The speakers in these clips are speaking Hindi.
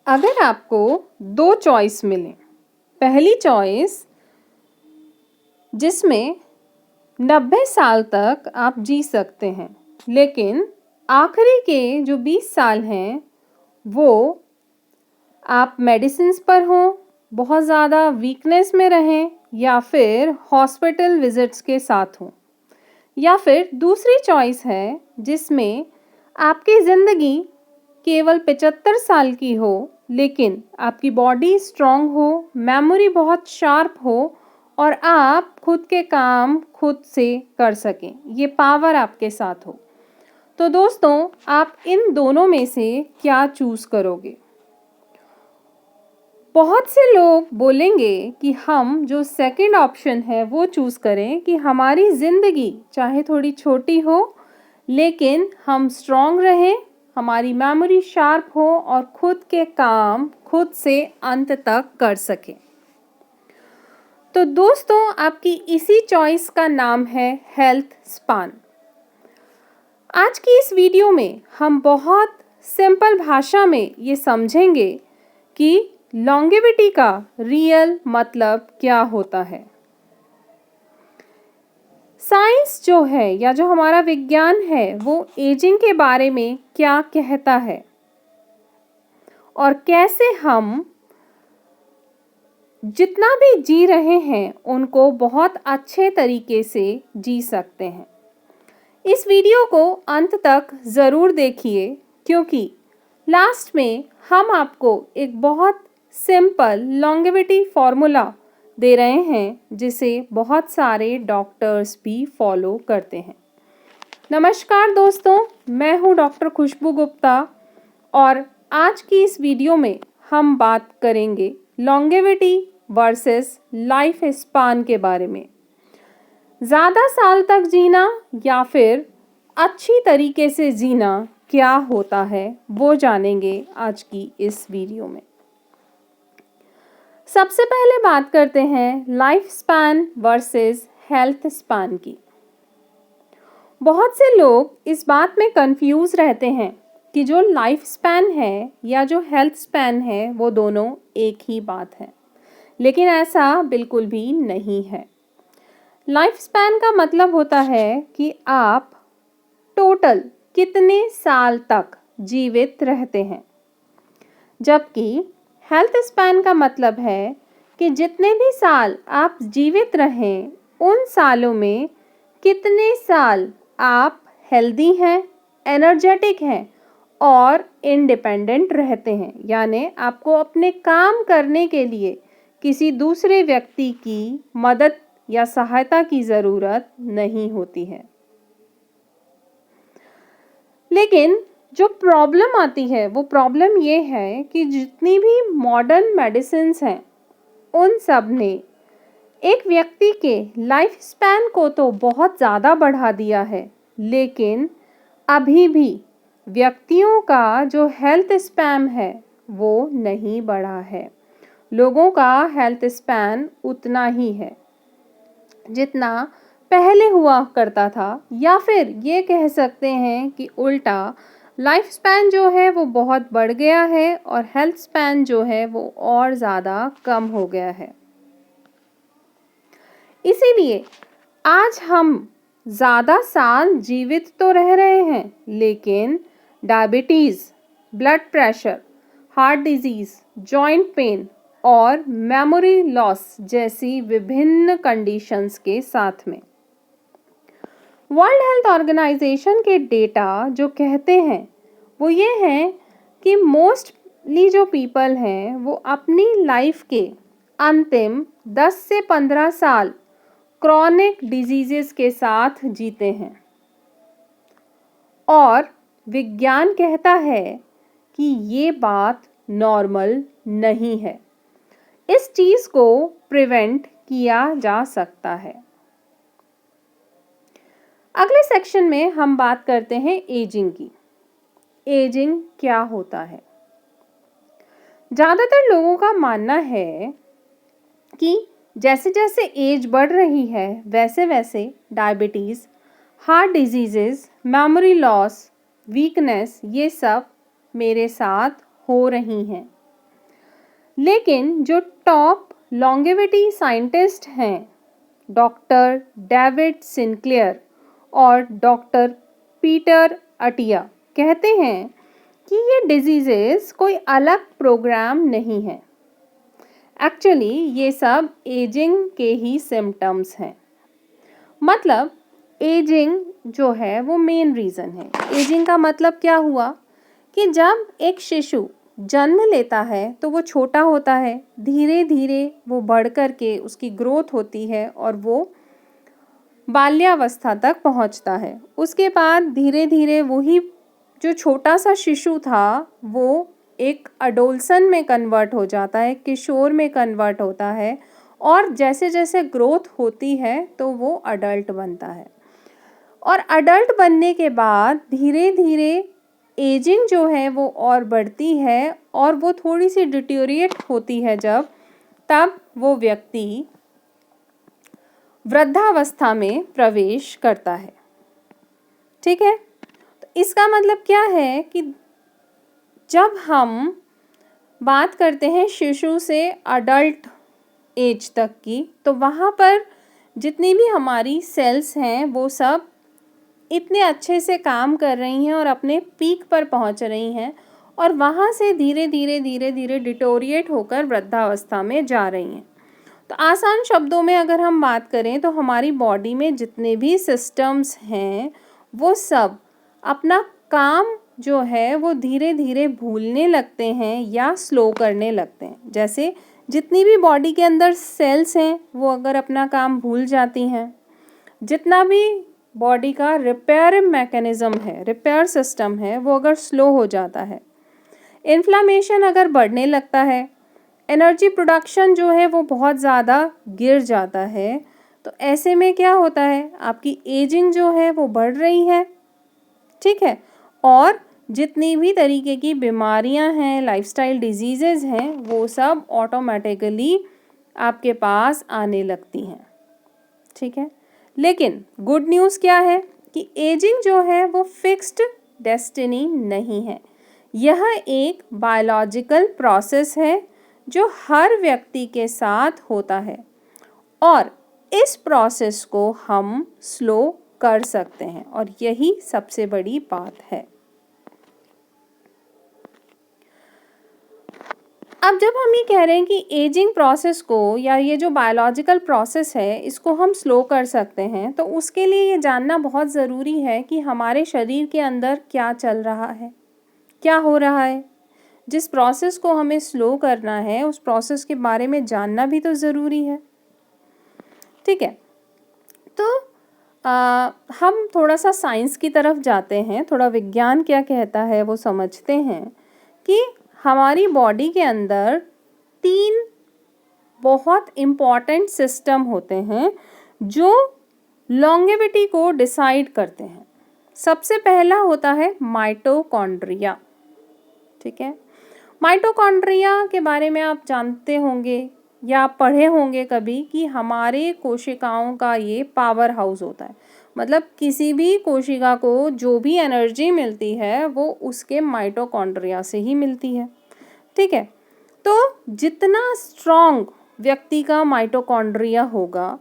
अगर आपको दो चॉइस मिले, पहली चॉइस जिसमें 90 साल तक आप जी सकते हैं, लेकिन आखिरी के जो 20 साल हैं वो आप मेडिसिन्स पर हों, बहुत ज़्यादा वीकनेस में रहें या फिर हॉस्पिटल विजिट्स के साथ हों। या फिर दूसरी चॉइस है जिसमें आपकी ज़िंदगी केवल 75 साल की हो, लेकिन आपकी बॉडी स्ट्रॉन्ग हो, मेमोरी बहुत शार्प हो और आप खुद के काम खुद से कर सकें, ये पावर आपके साथ हो। तो दोस्तों, आप इन दोनों में से क्या चूज़ करोगे? बहुत से लोग बोलेंगे कि हम जो सेकंड ऑप्शन है वो चूज़ करें कि हमारी ज़िंदगी चाहे थोड़ी छोटी हो, लेकिन हम स्ट्रॉन्ग रहें, हमारी मेमोरी शार्प हो और खुद के काम खुद से अंत तक कर सकें। तो दोस्तों, आपकी इसी चॉइस का नाम है हेल्थ स्पान। आज की इस वीडियो में हम बहुत सिंपल भाषा में ये समझेंगे कि लॉन्गेविटी का रियल मतलब क्या होता है। साइंस जो है या जो हमारा विज्ञान है वो एजिंग के बारे में क्या कहता है और कैसे हम जितना भी जी रहे हैं उनको बहुत अच्छे तरीके से जी सकते हैं। इस वीडियो को अंत तक ज़रूर देखिए, क्योंकि लास्ट में हम आपको एक बहुत सिंपल लॉन्गेविटी फार्मूला दे रहे हैं जिसे बहुत सारे डॉक्टर्स भी फॉलो करते हैं। नमस्कार दोस्तों, मैं हूं डॉक्टर खुशबू गुप्ता और आज की इस वीडियो में हम बात करेंगे लॉन्गेविटी वर्सेस लाइफ स्पान के बारे में। ज़्यादा साल तक जीना या फिर अच्छी तरीके से जीना क्या होता है वो जानेंगे आज की इस वीडियो में। सबसे पहले बात करते हैं life span versus health span की। बहुत से लोग इस बात में कंफ्यूज रहते हैं कि जो लाइफ स्पैन है या जो हेल्थ स्पैन है वो दोनों एक ही बात है, लेकिन ऐसा बिल्कुल भी नहीं है। लाइफ स्पैन का मतलब होता है कि आप टोटल कितने साल तक जीवित रहते हैं, जबकि हेल्थ स्पैन का मतलब है कि जितने भी साल आप जीवित रहें उन सालों में कितने साल आप हेल्दी हैं, एनर्जेटिक हैं और इंडिपेंडेंट रहते हैं, यानी आपको अपने काम करने के लिए किसी दूसरे व्यक्ति की मदद या सहायता की ज़रूरत नहीं होती है। लेकिन जो प्रॉब्लम आती है वो प्रॉब्लम ये है कि जितनी भी मॉडर्न मेडिसिन्स हैं उन सब ने एक व्यक्ति के लाइफ स्पैन को तो बहुत ज़्यादा बढ़ा दिया है, लेकिन अभी भी व्यक्तियों का जो हेल्थ स्पैन है वो नहीं बढ़ा है। लोगों का हेल्थ स्पैन उतना ही है जितना पहले हुआ करता था, या फिर ये कह सकते हैं कि उल्टा लाइफ स्पैन जो है वो बहुत बढ़ गया है और हेल्थ स्पैन जो है वो और ज़्यादा कम हो गया है। इसीलिए आज हम ज़्यादा साल जीवित तो रह रहे हैं, लेकिन diabetes, blood pressure, heart disease, joint pain और मेमोरी लॉस जैसी विभिन्न कंडीशंस के साथ में। वर्ल्ड हेल्थ ऑर्गेनाइजेशन के डेटा जो कहते हैं वो ये हैं कि मोस्टली जो पीपल हैं वो अपनी लाइफ के अंतिम 10 से 15 साल क्रॉनिक डिजीज़ेस के साथ जीते हैं, और विज्ञान कहता है कि ये बात नॉर्मल नहीं है। इस चीज़ को प्रिवेंट किया जा सकता है। अगले सेक्शन में हम बात करते हैं एजिंग की। एजिंग क्या होता है? ज़्यादातर लोगों का मानना है कि जैसे जैसे एज बढ़ रही है वैसे वैसे diabetes, heart diseases, memory loss, weakness ये सब मेरे साथ हो रही हैं। लेकिन जो टॉप लॉन्गेविटी साइंटिस्ट हैं, डॉक्टर डेविड सिंक्लेयर और डॉक्टर पीटर अटिया, कहते हैं कि ये डिजीजेस कोई अलग प्रोग्राम नहीं है। एक्चुअली ये सब एजिंग के ही सिम्टम्स हैं। मतलब एजिंग जो है वो मेन रीज़न है। एजिंग का मतलब क्या हुआ कि जब एक शिशु जन्म लेता है तो वो छोटा होता है, धीरे धीरे वो बढ़ कर के उसकी ग्रोथ होती है और वो बाल्यावस्था तक पहुंचता है। उसके बाद धीरे धीरे वही जो छोटा सा शिशु था वो एक अडोलसन में कन्वर्ट हो जाता है, किशोर में कन्वर्ट होता है, और जैसे जैसे ग्रोथ होती है तो वो अडल्ट बनता है। और अडल्ट बनने के बाद धीरे धीरे एजिंग जो है वो और बढ़ती है और वो थोड़ी सी डिटेरियोरेट होती है जब, तब वो व्यक्ति वृद्धावस्था में प्रवेश करता है। ठीक है, तो इसका मतलब क्या है कि जब हम बात करते हैं शिशु से अडल्ट एज तक की, तो वहाँ पर जितनी भी हमारी सेल्स हैं वो सब इतने अच्छे से काम कर रही हैं और अपने पीक पर पहुँच रही हैं, और वहाँ से धीरे धीरे धीरे धीरे डिटोरिएट होकर वृद्धावस्था में जा रही हैं। तो आसान शब्दों में अगर हम बात करें तो हमारी बॉडी में जितने भी सिस्टम्स हैं वो सब अपना काम जो है वो धीरे धीरे भूलने लगते हैं या स्लो करने लगते हैं। जैसे जितनी भी बॉडी के अंदर सेल्स हैं वो अगर अपना काम भूल जाती हैं, जितना भी बॉडी का रिपेयर मैकेनिज़्म है, रिपेयर सिस्टम है, वो अगर स्लो हो जाता है, इन्फ्लामेशन अगर बढ़ने लगता है, एनर्जी प्रोडक्शन जो है वो बहुत ज़्यादा गिर जाता है, तो ऐसे में क्या होता है, आपकी एजिंग जो है वो बढ़ रही है। ठीक है, और जितनी भी तरीके की बीमारियां हैं, लाइफस्टाइल डिजीज़ेज़ हैं, वो सब ऑटोमेटिकली आपके पास आने लगती हैं। ठीक है, लेकिन गुड न्यूज़ क्या है कि एजिंग जो है वो फिक्स्ड डेस्टिनी नहीं है। यह एक बायोलॉजिकल प्रोसेस है जो हर व्यक्ति के साथ होता है, और इस प्रोसेस को हम स्लो कर सकते हैं, और यही सबसे बड़ी बात है। अब जब हम ये कह रहे हैं कि एजिंग प्रोसेस को, या ये जो बायोलॉजिकल प्रोसेस है, इसको हम स्लो कर सकते हैं, तो उसके लिए ये जानना बहुत ज़रूरी है कि हमारे शरीर के अंदर क्या चल रहा है, क्या हो रहा है। जिस प्रोसेस को हमें स्लो करना है उस प्रोसेस के बारे में जानना भी तो ज़रूरी है। ठीक है, तो हम थोड़ा सा साइंस की तरफ जाते हैं, थोड़ा विज्ञान क्या कहता है वो समझते हैं कि हमारी बॉडी के अंदर 3 बहुत इम्पॉर्टेंट सिस्टम होते हैं जो लॉन्गेविटी को डिसाइड करते हैं। सबसे पहला होता है माइटोकॉन्ड्रिया। ठीक है, माइटोकॉन्ड्रिया के बारे में आप जानते होंगे या पढ़े होंगे कभी कि हमारे कोशिकाओं का ये पावर हाउस होता है। मतलब किसी भी कोशिका को जो भी एनर्जी मिलती है वो उसके माइटोकॉन्ड्रिया से ही मिलती है। ठीक है, तो जितना स्ट्रॉन्ग व्यक्ति का माइटोकॉन्ड्रिया होगा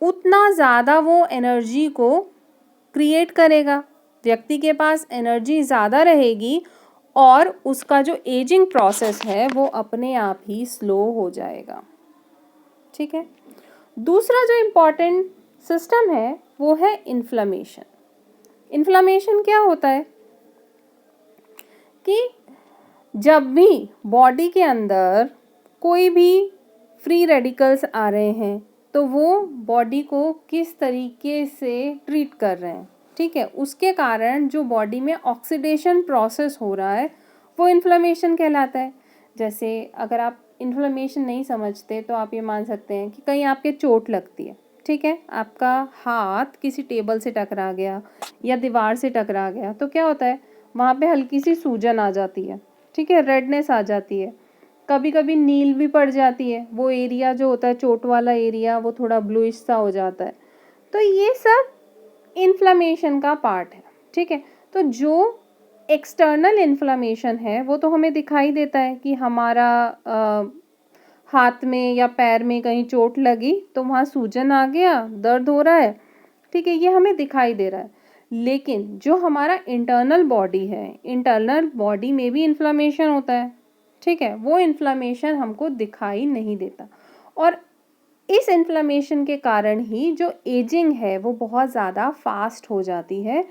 उतना ज़्यादा वो एनर्जी को क्रिएट करेगा, व्यक्ति के पास एनर्जी ज़्यादा रहेगी और उसका जो एजिंग प्रोसेस है वो अपने आप ही स्लो हो जाएगा। ठीक है, दूसरा जो इम्पॉर्टेंट सिस्टम है वो है इन्फ्लेमेशन। इन्फ्लेमेशन क्या होता है कि जब भी बॉडी के अंदर कोई भी फ्री रेडिकल्स आ रहे हैं तो वो बॉडी को किस तरीके से ट्रीट कर रहे हैं, ठीक है, उसके कारण जो बॉडी में ऑक्सीडेशन प्रोसेस हो रहा है वो इन्फ्लेमेशन कहलाता है। जैसे अगर आप इन्फ्लेमेशन नहीं समझते तो आप ये मान सकते हैं कि कहीं आपके चोट लगती है, ठीक है, आपका हाथ किसी टेबल से टकरा गया या दीवार से टकरा गया, तो क्या होता है, वहाँ पे हल्की सी सूजन आ जाती है, ठीक है, रेडनेस आ जाती है, कभी कभी नील भी पड़ जाती है, वो एरिया जो होता है चोट वाला एरिया वो थोड़ा ब्लूइश सा हो जाता है। तो ये सब इन्फ्लेमेशन का पार्ट है। ठीक है, तो जो एक्सटर्नल इन्फ्लेमेशन है वो तो हमें दिखाई देता है कि हमारा हाथ में या पैर में कहीं चोट लगी तो वहाँ सूजन आ गया, दर्द हो रहा है, ठीक है, ये हमें दिखाई दे रहा है। लेकिन जो हमारा इंटरनल बॉडी है, इंटरनल बॉडी में भी इन्फ्लामेशन होता है, ठीक है, वो इन्फ्लामेशन हमको दिखाई नहीं देता। और इस इन्फ्लामेशन के कारण ही जो एजिंग है वो बहुत ज़्यादा फास्ट हो जाती है,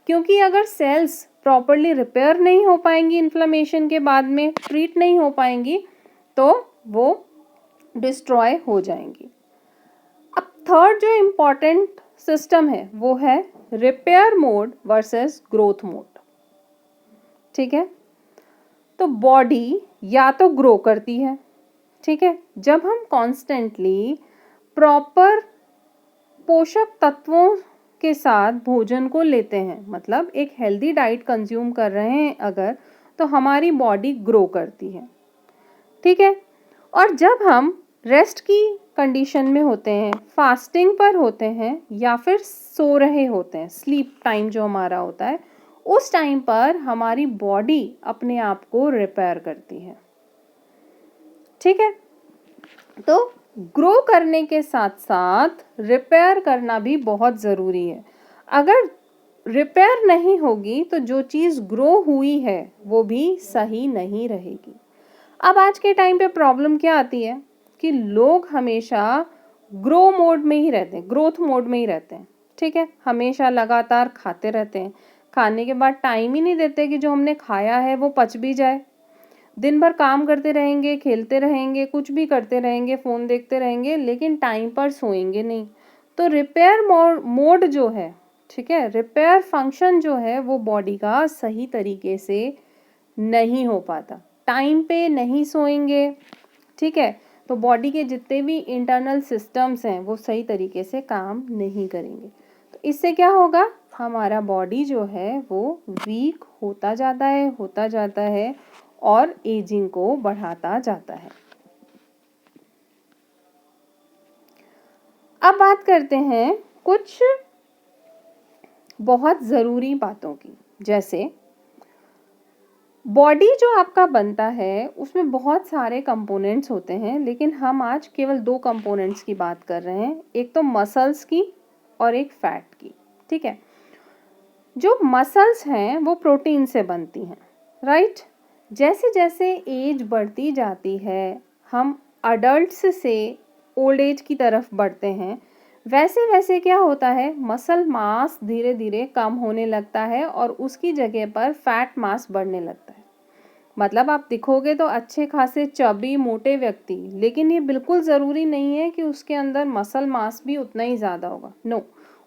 क्योंकि अगर सेल्स प्रॉपरली रिपेयर नहीं हो पाएंगी, इन्फ्लामेशन के बाद में ट्रीट नहीं हो पाएंगी, तो वो डिस्ट्रॉय हो जाएंगी। अब थर्ड जो इम्पॉर्टेंट सिस्टम है वो है repair mode versus growth mode, ठीक है। तो बॉडी या तो ग्रो करती है, ठीक है, जब हम कॉन्स्टेंटली प्रॉपर पोषक तत्वों के साथ भोजन को लेते हैं, मतलब एक हेल्दी डाइट कंज्यूम कर रहे हैं अगर, तो हमारी बॉडी ग्रो करती है, ठीक है। और जब हम रेस्ट की कंडीशन में होते हैं, फास्टिंग पर होते हैं या फिर सो रहे होते हैं, स्लीप टाइम जो हमारा होता है, उस टाइम पर हमारी बॉडी अपने आप को रिपेयर करती है, ठीक है। तो ग्रो करने के साथ साथ रिपेयर करना भी बहुत ज़रूरी है। अगर रिपेयर नहीं होगी तो जो चीज़ ग्रो हुई है वो भी सही नहीं रहेगी। अब आज के टाइम पे प्रॉब्लम क्या आती है कि लोग हमेशा ग्रो मोड में ही रहते हैं, ग्रोथ मोड में ही रहते हैं, ठीक है, हमेशा लगातार खाते रहते हैं, खाने के बाद टाइम ही नहीं देते कि जो हमने खाया है वो पच भी जाए। दिन भर काम करते रहेंगे, खेलते रहेंगे, कुछ भी करते रहेंगे, फ़ोन देखते रहेंगे, लेकिन टाइम पर सोएंगे नहीं। तो रिपेयर मोड जो है, ठीक है, रिपेयर फंक्शन जो है वो बॉडी का सही तरीके से नहीं हो पाता, टाइम पे नहीं सोएंगे, ठीक है, तो बॉडी के जितने भी इंटरनल सिस्टम्स हैं वो सही तरीके से काम नहीं करेंगे। तो इससे क्या होगा, हमारा बॉडी जो है वो वीक होता जाता है और एजिंग को बढ़ाता जाता है। अब बात करते हैं कुछ बहुत ज़रूरी बातों की, जैसे बॉडी जो आपका बनता है उसमें बहुत सारे कंपोनेंट्स होते हैं, लेकिन हम आज केवल 2 कंपोनेंट्स की बात कर रहे हैं, एक तो मसल्स की और एक फैट की, ठीक है। जो मसल्स हैं वो प्रोटीन से बनती हैं, राइट। जैसे जैसे एज बढ़ती जाती है, हम अडल्ट्स से ओल्ड एज की तरफ बढ़ते हैं, वैसे वैसे क्या होता है, मसल मास धीरे धीरे कम होने लगता है और उसकी जगह पर फैट मास बढ़ने लगता है। मतलब आप दिखोगे तो अच्छे खासे चबी मोटे व्यक्ति, लेकिन ये बिल्कुल ज़रूरी नहीं है कि उसके अंदर मसल मास भी उतना ही ज़्यादा होगा, नो,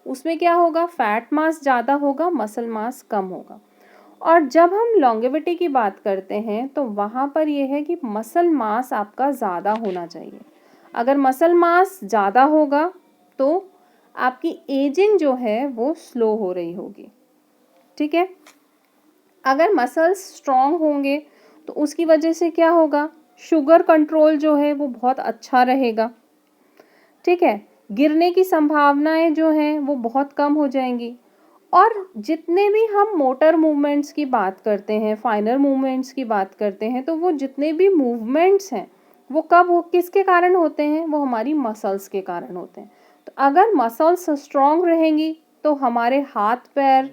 उसमें क्या होगा, फैट मास ज़्यादा होगा, मसल मास कम होगा। और जब हम लॉन्गेविटी की बात करते हैं तो वहाँ पर यह है कि मसल मास आपका ज़्यादा होना चाहिए। अगर मसल मास ज़्यादा होगा तो आपकी एजिंग जो है वो स्लो हो रही होगी, ठीक है। अगर मसल्स स्ट्रॉन्ग होंगे तो उसकी वजह से क्या होगा, शुगर कंट्रोल जो है वो बहुत अच्छा रहेगा, ठीक है, गिरने की संभावनाएं जो हैं वो बहुत कम हो जाएंगी। और जितने भी हम मोटर मूवमेंट्स की बात करते हैं, फाइनर मूवमेंट्स की बात करते हैं, तो वो जितने भी मूवमेंट्स हैं वो किसके कारण होते हैं, वो हमारी मसल्स के कारण होते हैं। तो अगर मसल्स स्ट्रॉन्ग रहेंगी तो हमारे हाथ पैर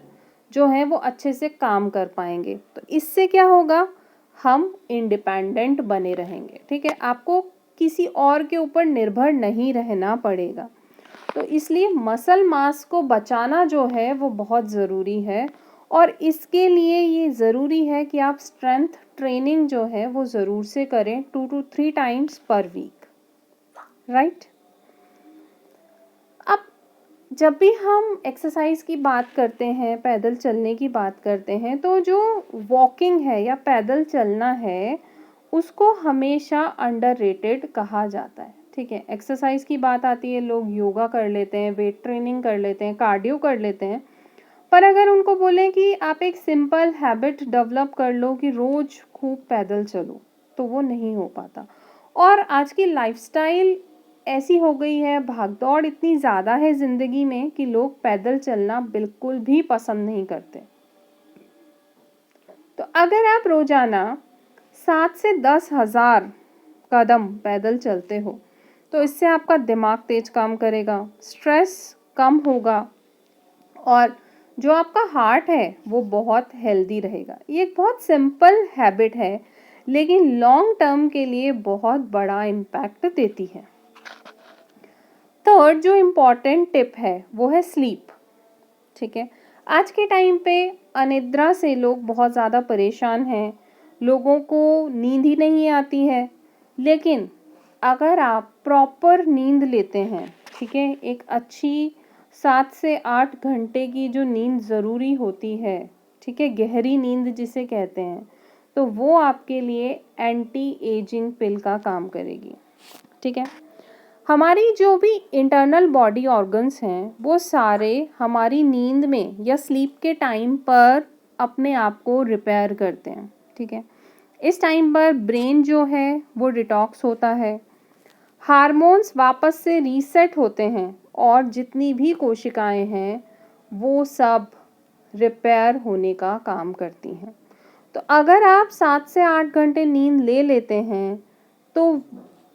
जो हैं वो अच्छे से काम कर पाएंगे, तो इससे क्या होगा, हम इंडिपेंडेंट बने रहेंगे, ठीक है, आपको किसी और के ऊपर निर्भर नहीं रहना पड़ेगा। तो इसलिए मसल मास को बचाना जो है वो बहुत ज़रूरी है, और इसके लिए ये ज़रूरी है कि आप स्ट्रेंथ ट्रेनिंग जो है वो ज़रूर से करें 2 to 3 times per week, right. अब जब भी हम एक्सरसाइज की बात करते हैं, पैदल चलने की बात करते हैं, तो जो वॉकिंग है या पैदल चलना है उसको हमेशा अंडररेटेड कहा जाता है, ठीक है। एक्सरसाइज की बात आती है, लोग योगा कर लेते हैं, वेट ट्रेनिंग कर लेते हैं, कार्डियो कर लेते हैं, पर अगर उनको बोलें कि आप एक सिंपल हैबिट डेवलप कर लो कि रोज़ खूब पैदल चलो, तो वो नहीं हो पाता। और आज की लाइफस्टाइल ऐसी हो गई है, भागदौड़ इतनी ज़्यादा है ज़िंदगी में कि लोग पैदल चलना बिल्कुल भी पसंद नहीं करते। तो अगर आप रोज़ाना 7 से 10 हज़ार कदम पैदल चलते हो तो इससे आपका दिमाग तेज काम करेगा, स्ट्रेस कम होगा और जो आपका हार्ट है वो बहुत हेल्दी रहेगा। ये एक बहुत सिंपल हैबिट है लेकिन लॉन्ग टर्म के लिए बहुत बड़ा इम्पैक्ट देती है। थर्ड जो इम्पॉर्टेंट टिप है वो है स्लीप। ठीक है, आज के टाइम पे अनिद्रा से लोग बहुत ज़्यादा परेशान हैं, लोगों को नींद ही नहीं आती है। लेकिन अगर आप प्रॉपर नींद लेते हैं, ठीक है, एक अच्छी 7 से 8 घंटे की जो नींद ज़रूरी होती है, ठीक है, गहरी नींद जिसे कहते हैं, तो वो आपके लिए एंटी एजिंग पिल का काम करेगी। ठीक है, हमारी जो भी इंटरनल बॉडी ऑर्गन्स हैं वो सारे हमारी नींद में या स्लीप के टाइम पर अपने आप को रिपेयर करते हैं। ठीक है, इस टाइम पर ब्रेन जो है वो डिटॉक्स होता है, हार्मोन्स वापस से रीसेट होते हैं और जितनी भी कोशिकाएं हैं वो सब रिपेयर होने का काम करती हैं। तो अगर आप 7 से 8 घंटे नींद ले लेते हैं तो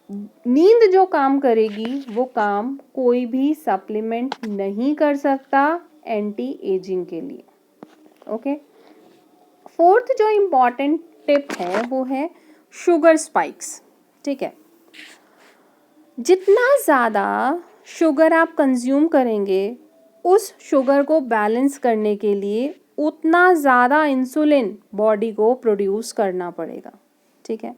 नींद जो काम करेगी वो काम कोई भी सप्लीमेंट नहीं कर सकता एंटी एजिंग के लिए। ओके, फोर्थ जो इम्पॉर्टेंट टिप है वो है शुगर स्पाइक्स। ठीक है, जितना ज़्यादा शुगर आप कंज्यूम करेंगे उस शुगर को बैलेंस करने के लिए उतना ज़्यादा इंसुलिन बॉडी को प्रोड्यूस करना पड़ेगा। ठीक है,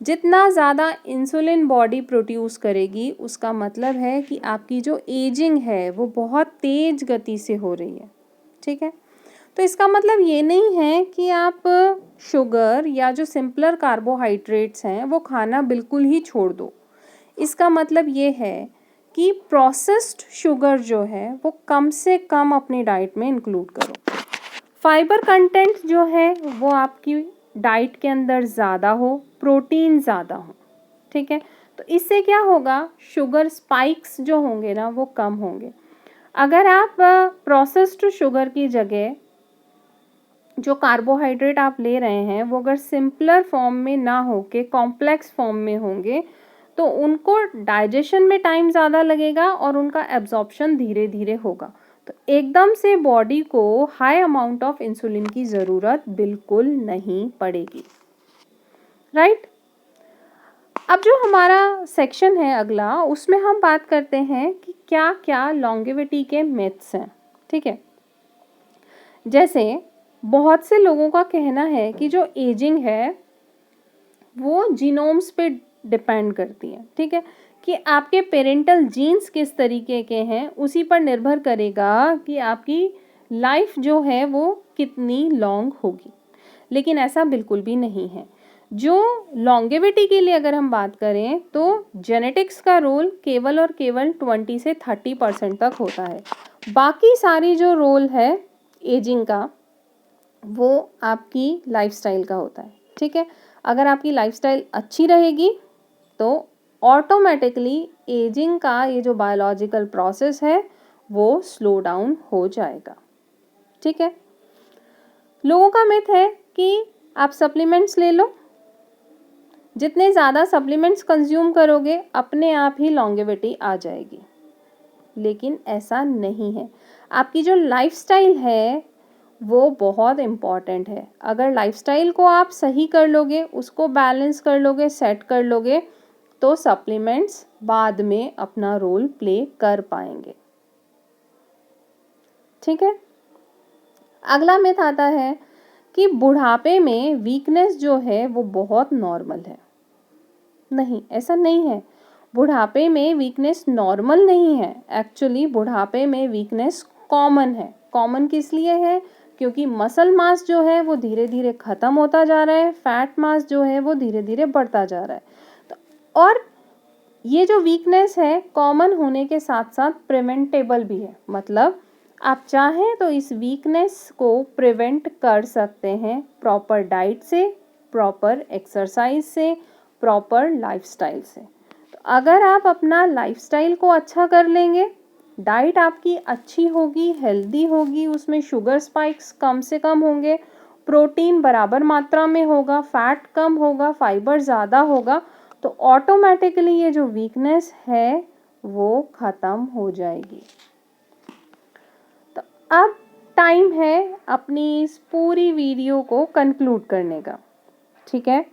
जितना ज़्यादा इंसुलिन बॉडी प्रोड्यूस करेगी उसका मतलब है कि आपकी जो एजिंग है वो बहुत तेज़ गति से हो रही है। ठीक है, तो इसका मतलब ये नहीं है कि आप शुगर या जो सिंपलर कार्बोहाइड्रेट्स हैं वो खाना बिल्कुल ही छोड़ दो। इसका मतलब ये है कि प्रोसेस्ड शुगर जो है वो कम से कम अपनी डाइट में इंक्लूड करो। फाइबर कंटेंट जो है वो आपकी डाइट के अंदर ज़्यादा हो, प्रोटीन ज़्यादा हो। ठीक है, तो इससे क्या होगा, शुगर स्पाइक्स जो होंगे ना वो कम होंगे। अगर आप प्रोसेस्ड शुगर की जगह जो कार्बोहाइड्रेट आप ले रहे हैं वो अगर सिंपलर फॉर्म में ना हो के कॉम्प्लेक्स फॉर्म में होंगे तो उनको डाइजेशन में टाइम ज़्यादा लगेगा और उनका एब्जॉर्प्शन धीरे धीरे होगा। तो एकदम से बॉडी को हाई अमाउंट ऑफ इंसुलिन की ज़रूरत बिल्कुल नहीं पड़ेगी। राइट, अब जो हमारा सेक्शन है अगला उसमें हम बात करते हैं कि क्या क्या लॉन्गेविटी के मिथ्स हैं। ठीक है, जैसे बहुत से लोगों का कहना है कि जो एजिंग है वो जीनोम्स पे डिपेंड करती है। ठीक है, कि आपके पेरेंटल जीन्स किस तरीके के हैं उसी पर निर्भर करेगा कि आपकी लाइफ जो है वो कितनी लॉन्ग होगी। लेकिन ऐसा बिल्कुल भी नहीं है। जो लॉन्गेविटी के लिए अगर हम बात करें तो जेनेटिक्स का रोल केवल और केवल 20 से 30% तक होता है। बाकी सारी जो रोल है एजिंग का वो आपकी लाइफस्टाइल का होता है। ठीक है, अगर आपकी लाइफस्टाइल अच्छी रहेगी तो ऑटोमेटिकली एजिंग का ये जो बायोलॉजिकल प्रोसेस है वो स्लो डाउन हो जाएगा। ठीक है, लोगों का मिथ है कि आप सप्लीमेंट्स ले लो, जितने ज़्यादा सप्लीमेंट्स कंज्यूम करोगे अपने आप ही लॉन्गेविटी आ जाएगी। लेकिन ऐसा नहीं है। आपकी जो लाइफस्टाइल है वो बहुत इम्पॉर्टेंट है। अगर लाइफस्टाइल को आप सही कर लोगे, उसको बैलेंस कर लोगे, सेट कर लोगे तो सप्लीमेंट्स बाद में अपना रोल प्ले कर पाएंगे। ठीक है, अगला मिथ आता है कि बुढ़ापे में वीकनेस जो है वो बहुत नॉर्मल है। नहीं, ऐसा नहीं है। बुढ़ापे में वीकनेस नॉर्मल नहीं है, एक्चुअली बुढ़ापे में वीकनेस कॉमन है। कॉमन किस लिए है, क्योंकि मसल मास जो है वो धीरे धीरे ख़त्म होता जा रहा है, फैट मास जो है वो धीरे धीरे बढ़ता जा रहा है। तो और ये जो वीकनेस है कॉमन होने के साथ साथ प्रिवेंटेबल भी है। मतलब आप चाहें तो इस वीकनेस को प्रिवेंट कर सकते हैं प्रॉपर डाइट से, प्रॉपर एक्सरसाइज से, प्रॉपर लाइफस्टाइल से। तो अगर आप अपना लाइफस्टाइल को अच्छा कर लेंगे, डाइट आपकी अच्छी होगी, हेल्दी होगी, उसमें शुगर स्पाइक्स कम से कम होंगे, प्रोटीन बराबर मात्रा में होगा, फैट कम होगा, फाइबर ज़्यादा होगा, तो ऑटोमेटिकली ये जो वीकनेस है वो ख़त्म हो जाएगी। तो अब टाइम है अपनी इस पूरी वीडियो को कंक्लूड करने का, ठीक है।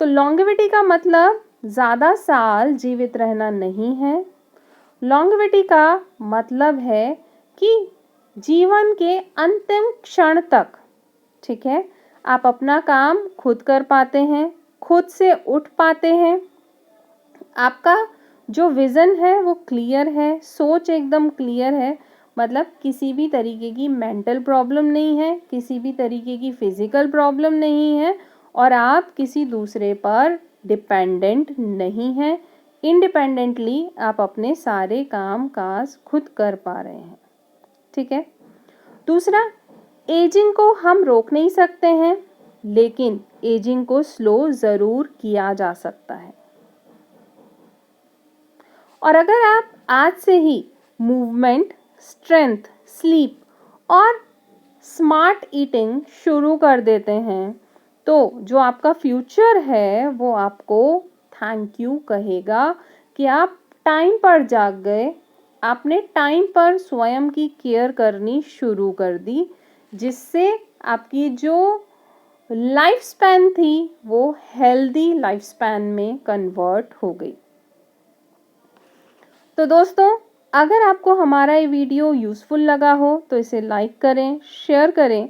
तो लॉन्गेविटी का मतलब ज़्यादा साल जीवित रहना नहीं है। लॉन्गेविटी का मतलब है कि जीवन के अंतिम क्षण तक, ठीक है, आप अपना काम खुद कर पाते हैं, खुद से उठ पाते हैं, आपका जो विज़न है वो क्लियर है, सोच एकदम क्लियर है, मतलब किसी भी तरीके की मेंटल प्रॉब्लम नहीं है, किसी भी तरीके की फिज़िकल प्रॉब्लम नहीं है और आप किसी दूसरे पर डिपेंडेंट नहीं हैं। इंडिपेंडेंटली आप अपने सारे काम काज खुद कर पा रहे हैं, ठीक है। दूसरा, एजिंग को हम रोक नहीं सकते हैं, लेकिन एजिंग को स्लो ज़रूर किया जा सकता है। और अगर आप आज से ही मूवमेंट, स्ट्रेंथ, स्लीप और स्मार्ट ईटिंग शुरू कर देते हैं, तो जो आपका फ्यूचर है वो आपको थैंक यू कहेगा कि आप टाइम पर जाग गए, आपने टाइम पर स्वयं की केयर करनी शुरू कर दी, जिससे आपकी जो लाइफ स्पैन थी वो हेल्दी लाइफ स्पैन में कन्वर्ट हो गई। तो दोस्तों, अगर आपको हमारा ये वीडियो यूज़फुल लगा हो तो इसे लाइक करें, शेयर करें,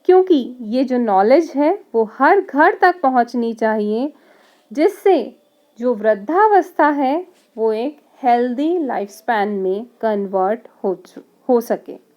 क्योंकि ये जो नॉलेज है वो हर घर तक पहुंचनी चाहिए, जिससे जो वृद्धावस्था है वो एक हेल्दी लाइफ स्पैन में कन्वर्ट हो सके।